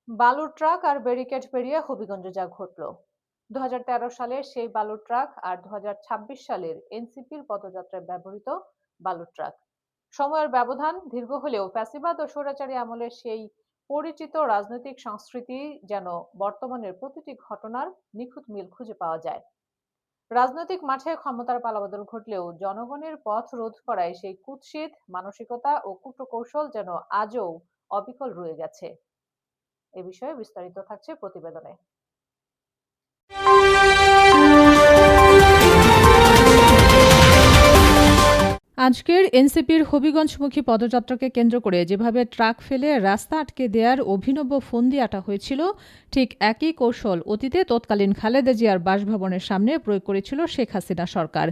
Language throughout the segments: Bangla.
বালুর ট্রাক আর ব্যারিকেড পেরিয়ে হবিগঞ্জে যা ঘটল। ২০১৩ সালের সেই বালুর ট্রাক আর ২০২৬ সালের এনসিপির পদযাত্রায় ব্যবহৃত বালুর ট্রাক। সময়ের ব্যবধান দীর্ঘ হলেও ফ্যাসিবাদ ও স্বৈরাচারী আমলের সেই পরিচিত রাজনৈতিক সংস্কৃতি যেন বর্তমানের প্রতিটি ঘটনার নিখুঁত মিল খুঁজে পাওয়া যায়। রাজনৈতিক মাঠে ক্ষমতার পালাবদল ঘটলেও জনগণের পথ রোধ করায় সেই কুৎসিত মানসিকতা ও কূটকৌশল যেন আজও অবিকল রয়ে গেছে। এ বিষয়ে বিস্তারিত থাকছে প্রতিবেদনে। আজকের এনসিপির হবিগঞ্জমুখী পদযাত্রাকে কেন্দ্র করে যেভাবে ট্রাক ফেলে রাস্তা আটকে দেওয়ার অভিনব ফন্দি আঁটা হয়েছিল, ঠিক একই কৌশল অতীতে তৎকালীন খালেদা জিয়ার বাসভবনের সামনে প্রয়োগ করেছিল শেখ হাসিনা সরকার।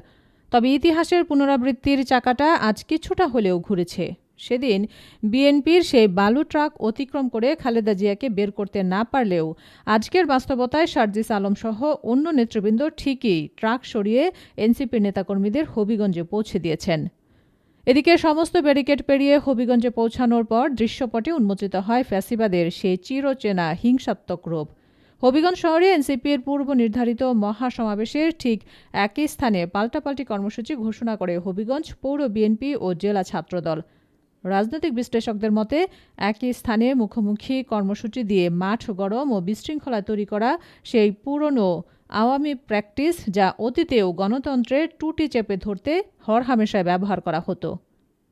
তবে ইতিহাসের পুনরাবৃত্তির চাকাটা আজ কিছুটা হলেও ঘুরেছে। সেদিন বিএনপির সেই বালু ট্রাক অতিক্রম করে খালেদা জিয়াকে বের করতে না পারলেও আজকের বাস্তবতায় সার্জিস আলম সহ অন্য নেতৃবৃন্দ ঠিকই ট্রাক সরিয়ে এনসিপির নেতাকর্মীদের হবিগঞ্জে পৌঁছে দিয়েছেন। এদিকে সমস্ত ব্যারিকেড পেরিয়ে হবিগঞ্জে পৌঁছানোর পর দৃশ্যপটে উন্মোচিত হয় ফ্যাসিবাদের সেই চিরচেনা হিংসাত্মক রূপ। হবিগঞ্জ শহরে এনসিপির পূর্ব নির্ধারিত মহাসমাবেশের ঠিক একই স্থানে পাল্টাপাল্টি কর্মসূচি ঘোষণা করে হবিগঞ্জ পৌর বিএনপি ও জেলা ছাত্রদল। রাজনৈতিক বিশ্লেষকদের মতে একই স্থানে মুখোমুখি কর্মসূচি দিয়ে মাঠ গরম ও বিশৃঙ্খলা তৈরি করা সেই পুরনো আওয়ামী প্র্যাকটিস, যা অতীতেও গণতন্ত্রের টুটি চেপে ধরতে হরহামেশায় ব্যবহার করা হতো।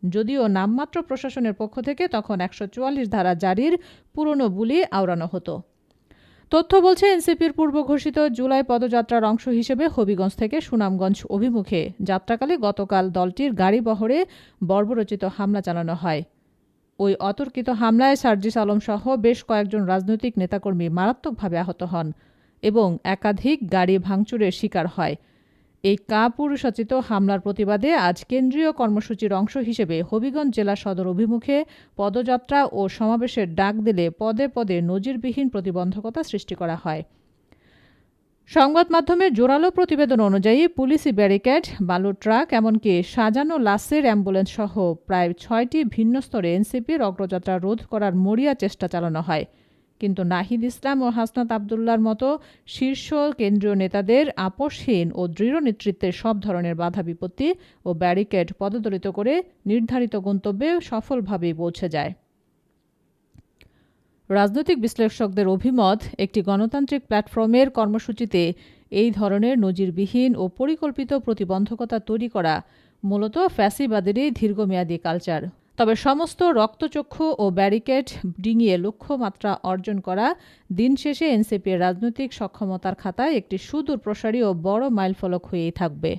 যদিও নামমাত্র প্রশাসনের পক্ষ থেকে তখন ১৪৪ ধারা জারির পুরনো বুলি আওড়ানো হতো। তথ্য বলছে, এনসিপির পূর্ব ঘোষিত জুলাই পদযাত্রার অংশ হিসেবে হবিগঞ্জ থেকে সুনামগঞ্জ অভিমুখে যাত্রাকালে গতকাল দলটির গাড়িবহরে বর্বরচিত হামলা চালানো হয়। ওই অতর্কিত হামলায় সার্জিস আলম সহ বেশ কয়েকজন রাজনৈতিক নেতাকর্মী মারাত্মকভাবে আহত হন এবং একাধিক গাড়ি ভাঙচুরের শিকার হয়। এই কাপুরুষোচিত হামলার প্রতিবাদে আজ কেন্দ্রীয় কর্মসূচির অংশ হিসেবে হবিগঞ্জ জেলা সদর অভিমুখে পদযাত্রা ও সমাবেশের ডাক দিলে পদে পদে নজিরবিহীন প্রতিবন্ধকতা সৃষ্টি করা হয়। সংবাদ মাধ্যমের জোরালো প্রতিবেদন অনুযায়ী পুলিশি ব্যারিকেড, বালুর ট্রাক, এমনকি সাজানো লাশের অ্যাম্বুলেন্স সহ প্রায় ৬টি ভিন্ন স্তরে এনসিপির অগ্রযাত্রা রোধ করার মরিয়া চেষ্টা চালানো হয়। কিন্তু নাহিদ ইসলাম ও হাসনাত আবদুল্লার মতো শীর্ষ কেন্দ্রীয় নেতাদের আপোষহীন ও দৃঢ় নেতৃত্বের সব ধরনের বাধা বিপত্তি ও ব্যারিকেড পদদলিত করে নির্ধারিত গন্তব্যে সফলভাবেই পৌঁছে যায়। রাজনৈতিক বিশ্লেষকদের অভিমত, একটি গণতান্ত্রিক প্ল্যাটফর্মের কর্মসূচিতে এই ধরনের নজিরবিহীন ও পরিকল্পিত প্রতিবন্ধকতা তৈরি করা মূলত ফ্যাসিবাদেরই দীর্ঘমেয়াদী কালচার। তবে সমস্ত রক্তচক্ষু ও ব্যারিকেড ডিঙিয়ে লক্ষ্যমাত্রা অর্জন করা দিন শেষে এনসিপির রাজনৈতিক সক্ষমতার খাতায় একটি সুদূর প্রসারী ও বড় মাইলফলক হয়েই থাকবে।